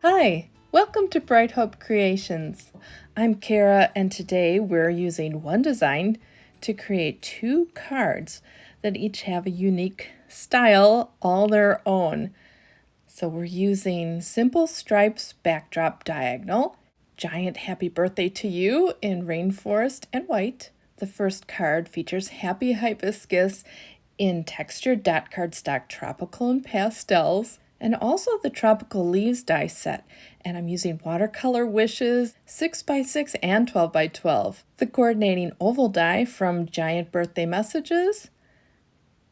Hi, welcome to Bright Hope Creations. I'm Kara, and today we're using one design to create two cards that each have a unique style all their own. So we're using Simple Stripes Backdrop Diagonal, Giant Happy Birthday to You in Rainforest and White. The first card features Happy Hibiscus in textured dot cardstock Tropical and Pastels, and also the Tropical Leaves die set. And I'm using Watercolor Wishes 6x6 and 12x12. The coordinating oval die from Giant Birthday Messages,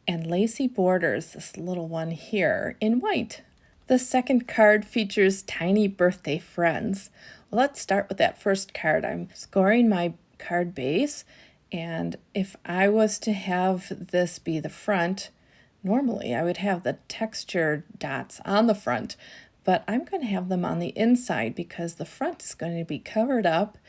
and Lacy Borders, this little one here, in white. The second card features Tiny Birthday Friends. Well, let's start with that first card. I'm scoring my card base, and if I was to have this be the front, normally I would have the texture dots on the front, but I'm going to have them on the inside because the front is going to be covered up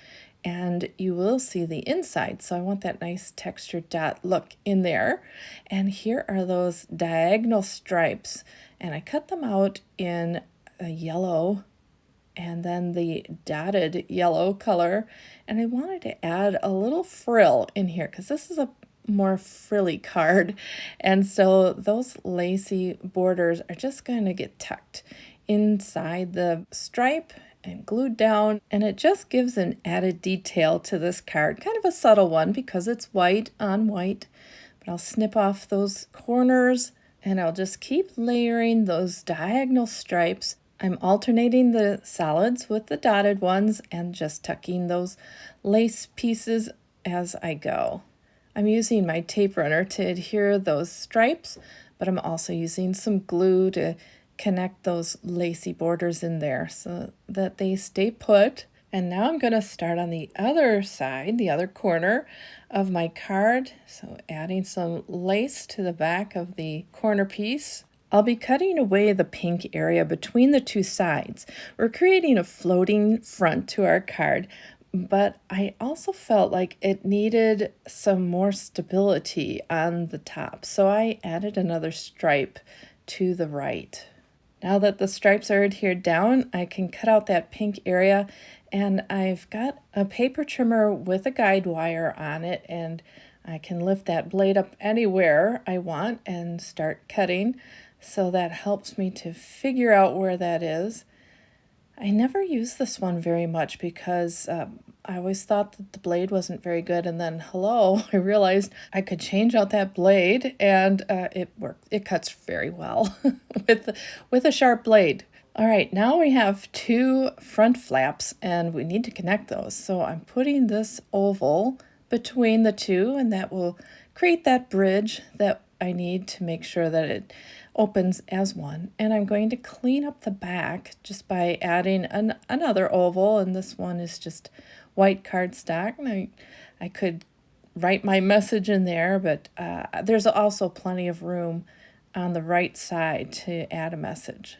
and you will see the inside. So I want that nice textured dot look in there. And here are those diagonal stripes, and I cut them out in a yellow and then the dotted yellow color, and I wanted to add a little frill in here because this is a more frilly card, and so those lacy borders are just going to get tucked inside the stripe and glued down, and it just gives an added detail to this card, kind of a subtle one because it's white on white. But I'll snip off those corners and I'll just keep layering those diagonal stripes. I'm alternating the solids with the dotted ones and just tucking those lace pieces as I go. I'm using my tape runner to adhere those stripes, but I'm also using some glue to connect those lacy borders in there so that they stay put. And now I'm going to start on the other side, the other corner of my card. So adding some lace to the back of the corner piece. I'll be cutting away the pink area between the two sides. We're creating a floating front to our card, but I also felt like it needed some more stability on the top, so I added another stripe to the right. Now that the stripes are adhered down, I can cut out that pink area, and I've got a paper trimmer with a guide wire on it, and I can lift that blade up anywhere I want and start cutting. So that helps me to figure out where that is. I never use this one very much because I always thought that the blade wasn't very good, and then I realized I could change out that blade, and it worked. It cuts very well with a sharp blade. All right, now we have two front flaps, and we need to connect those. So I'm putting this oval between the two, and that will create that bridge that I need to make sure that it opens as one. And I'm going to clean up the back just by adding another oval, and this one is just white cardstock. And I could write my message in there, but there's also plenty of room on the right side to add a message.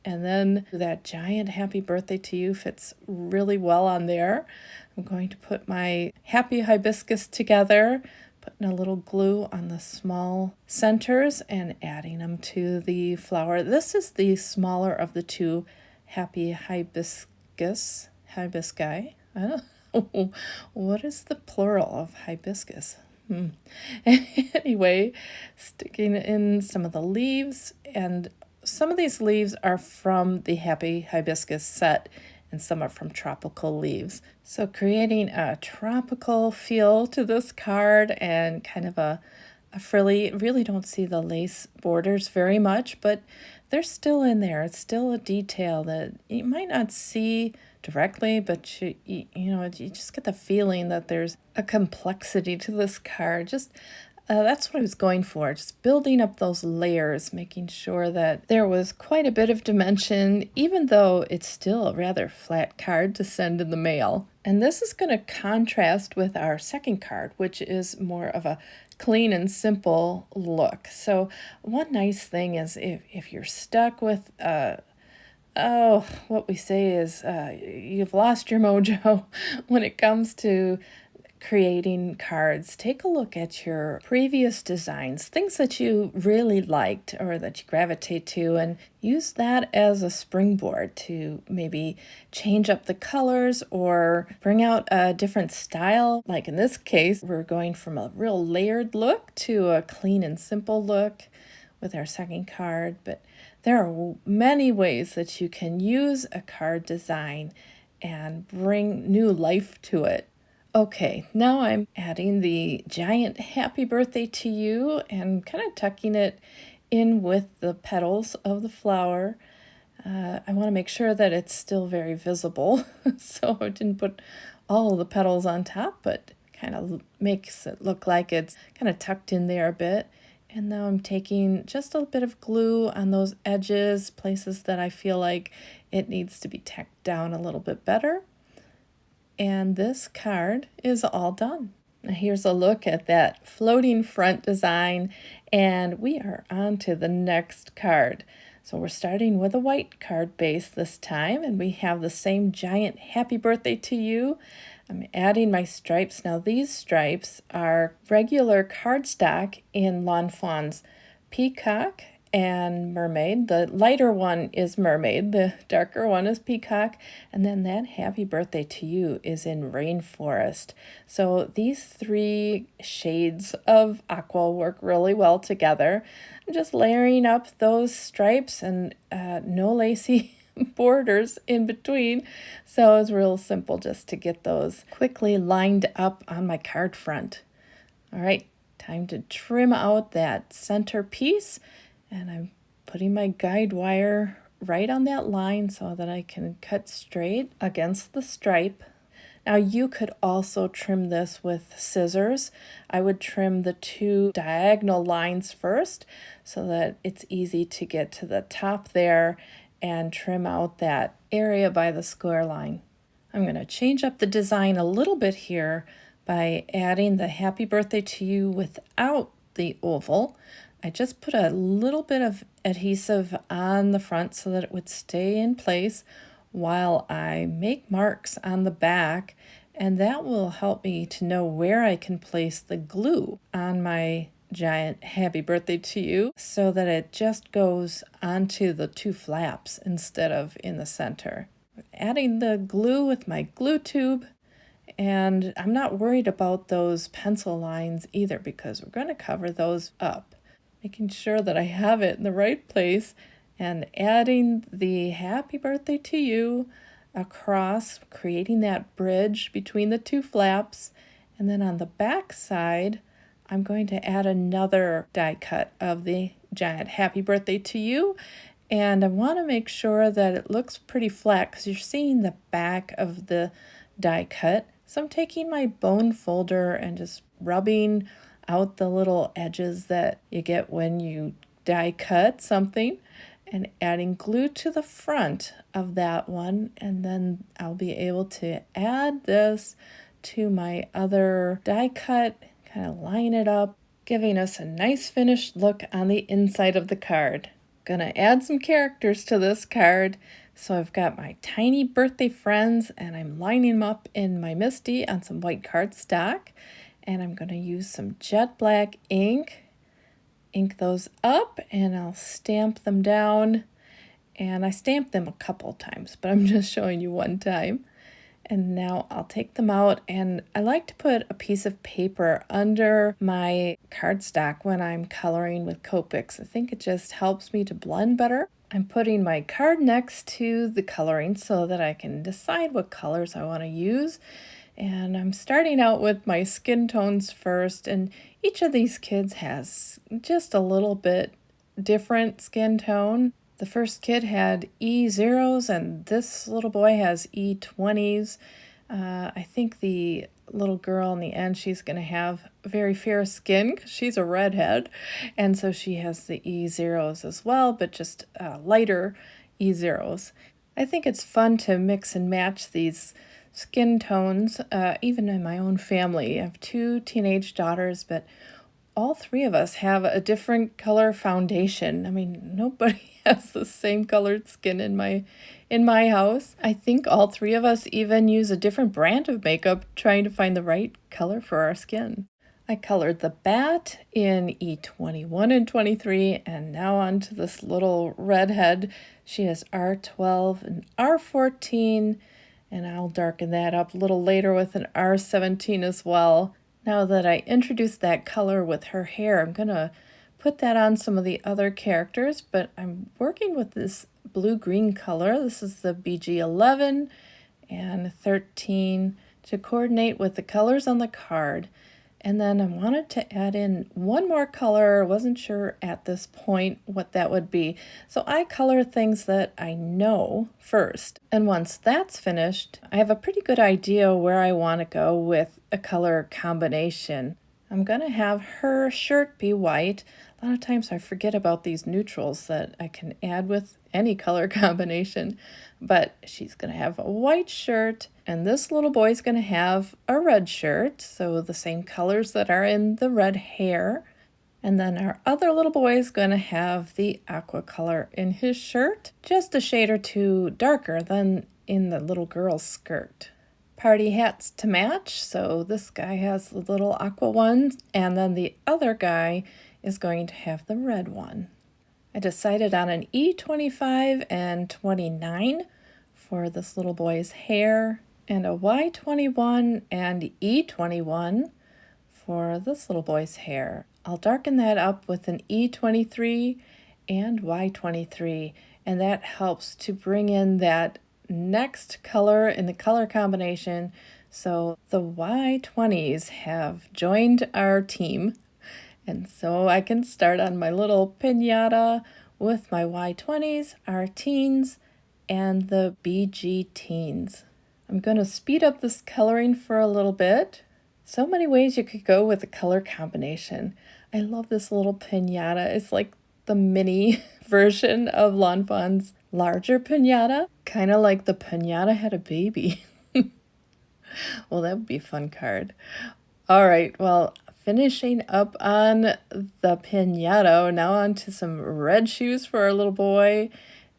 And then that giant happy birthday to you fits really well on there. I'm going to put my happy hibiscus together, putting a little glue on the small centers and adding them to the flower. This is the smaller of the two happy hibiscus. I don't know. What is the plural of hibiscus? Anyway, sticking in some of the leaves, and some of these leaves are from the Happy Hibiscus set, and some are from Tropical Leaves. So creating a tropical feel to this card and kind of a frilly, really don't see the lace borders very much, but they're still in there. It's still a detail that you might not see directly, but you just get the feeling that there's a complexity to this card. That's what I was going for, just building up those layers, making sure that there was quite a bit of dimension, even though it's still a rather flat card to send in the mail. And this is going to contrast with our second card, which is more of a clean and simple look. So one nice thing is if you're stuck with what we say is you've lost your mojo when it comes to creating cards, take a look at your previous designs, things that you really liked or that you gravitate to, and use that as a springboard to maybe change up the colors or bring out a different style. Like in this case, we're going from a real layered look to a clean and simple look with our second card, but there are many ways that you can use a card design and bring new life to it. Okay, now I'm adding the giant happy birthday to you and kind of tucking it in with the petals of the flower. I want to make sure that it's still very visible, so I didn't put all the petals on top, but kind of makes it look like it's kind of tucked in there a bit. And now I'm taking just a bit of glue on those edges, places that I feel like it needs to be tacked down a little bit better. And this card is all done. Now here's a look at that floating front design, and we are on to the next card. So we're starting with a white card base this time, and we have the same giant happy birthday to you. I'm adding my stripes. Now these stripes are regular cardstock in Lawn Fawn's Peacock and Mermaid. The lighter one is Mermaid, the darker one is Peacock, and then that happy birthday to you is in Rainforest. So these three shades of aqua work really well together. I'm just layering up those stripes and no lacy borders in between, so it's real simple just to get those quickly lined up on my card front. All right, time to trim out that center piece. And I'm putting my guide wire right on that line so that I can cut straight against the stripe. Now you could also trim this with scissors. I would trim the two diagonal lines first so that it's easy to get to the top there and trim out that area by the square line. I'm going to change up the design a little bit here by adding the happy birthday to you without the oval. I just put a little bit of adhesive on the front so that it would stay in place while I make marks on the back, and that will help me to know where I can place the glue on my giant happy birthday to you so that it just goes onto the two flaps instead of in the center. Adding the glue with my glue tube, and I'm not worried about those pencil lines either because we're going to cover those up. Making sure that I have it in the right place and adding the happy birthday to you across, creating that bridge between the two flaps. And then on the back side, I'm going to add another die cut of the giant happy birthday to you. And I want to make sure that it looks pretty flat because you're seeing the back of the die cut. So I'm taking my bone folder and just rubbing out the little edges that you get when you die cut something and adding glue to the front of that one, and then I'll be able to add this to my other die cut, kind of line it up, giving us a nice finished look on the inside of the card. Gonna add some characters to this card. So I've got my tiny birthday friends and I'm lining them up in my Misty on some white cardstock. And I'm going to use some jet black ink those up, and I'll stamp them down. And I stamped them a couple times, but I'm just showing you one time. And now I'll take them out, and I like to put a piece of paper under my cardstock when I'm coloring with Copics. I think it just helps me to blend better. I'm putting my card next to the coloring so that I can decide what colors I want to use. And I'm starting out with my skin tones first, and each of these kids has just a little bit different skin tone. The first kid had E0s, and this little boy has E20s. I think the little girl in the end, she's going to have very fair skin because she's a redhead, and so she has the E0s as well, but just lighter E0s. I think it's fun to mix and match these skin tones, even in my own family. I have two teenage daughters, but all three of us have a different color foundation. I mean, nobody has the same colored skin in my house. I think all three of us even use a different brand of makeup trying to find the right color for our skin. I colored the bat in E21 and 23, and now on to this little redhead. She has R12 and R14, and I'll darken that up a little later with an R17 as well. Now that I introduced that color with her hair, I'm going to put that on some of the other characters, but I'm working with this blue-green color. This is the BG11 and 13 to coordinate with the colors on the card. And then I wanted to add in one more color. I wasn't sure at this point what that would be. So I color things that I know first. And once that's finished, I have a pretty good idea where I want to go with a color combination. I'm going to have her shirt be white. A lot of times I forget about these neutrals that I can add with any color combination. But she's going to have a white shirt, and this little boy's going to have a red shirt, so the same colors that are in the red hair. And then our other little boy is going to have the aqua color in his shirt, just a shade or two darker than in the little girl's skirt. Party hats to match, so this guy has the little aqua one, and then the other guy is going to have the red one. I decided on an E25 and 29 for this little boy's hair, and a Y21 and E21 for this little boy's hair. I'll darken that up with an E23 and Y23, and that helps to bring in that next color in the color combination. So the Y20s have joined our team. And so I can start on my little piñata with my Y20s, our teens, and the BG teens. I'm going to speed up this coloring for a little bit. So many ways you could go with the color combination. I love this little piñata. It's like the mini version of Lawn Fawn's larger piñata, kind of like the piñata had a baby. Well, that would be a fun card. All right, well, finishing up on the piñata, now on to some red shoes for our little boy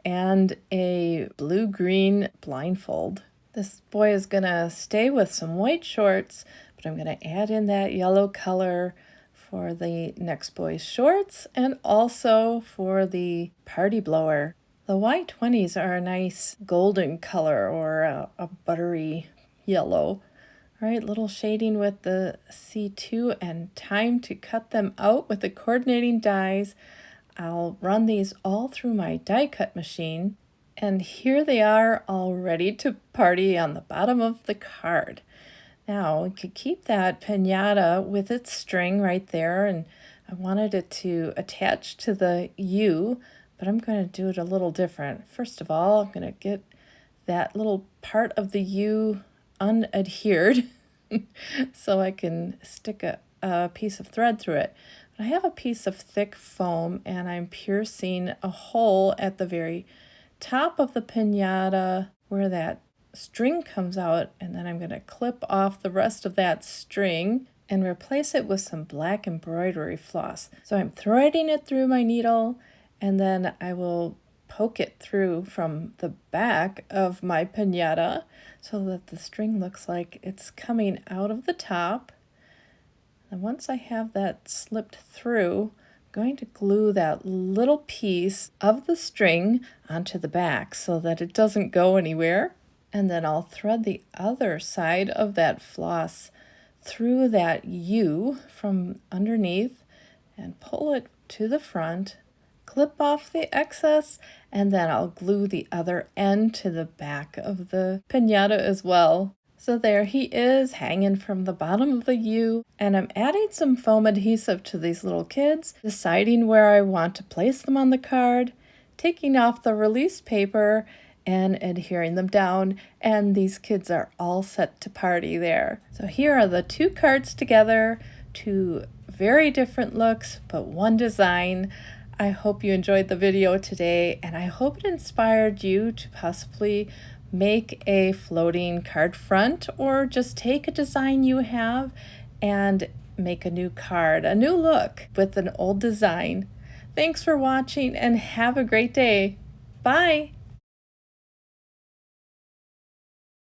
and a blue-green blindfold. This boy is going to stay with some white shorts, but I'm going to add in that yellow color for the next boy's shorts and also for the party blower. The Y20s are a nice golden color or a buttery yellow. All right, little shading with the C2 and time to cut them out with the coordinating dies. I'll run these all through my die cut machine, and here they are all ready to party on the bottom of the card. Now, we could keep that piñata with its string right there, and I wanted it to attach to the U, but I'm going to do it a little different. First of all, I'm going to get that little part of the U unadhered so I can stick a piece of thread through it. But I have a piece of thick foam, and I'm piercing a hole at the very top of the piñata where that string comes out, and then I'm going to clip off the rest of that string and replace it with some black embroidery floss. So I'm threading it through my needle, and then I will poke it through from the back of my piñata so that the string looks like it's coming out of the top. And once I have that slipped through, I'm going to glue that little piece of the string onto the back so that it doesn't go anywhere. And then I'll thread the other side of that floss through that U from underneath and pull it to the front, clip off the excess, and then I'll glue the other end to the back of the piñata as well. So there he is, hanging from the bottom of the U, and I'm adding some foam adhesive to these little kids, deciding where I want to place them on the card, taking off the release paper, and adhering them down, and these kids are all set to party there. So here are the two cards together, two very different looks, but one design. I hope you enjoyed the video today, and I hope it inspired you to possibly make a floating card front, or just take a design you have and make a new card, a new look with an old design. Thanks for watching and have a great day. Bye.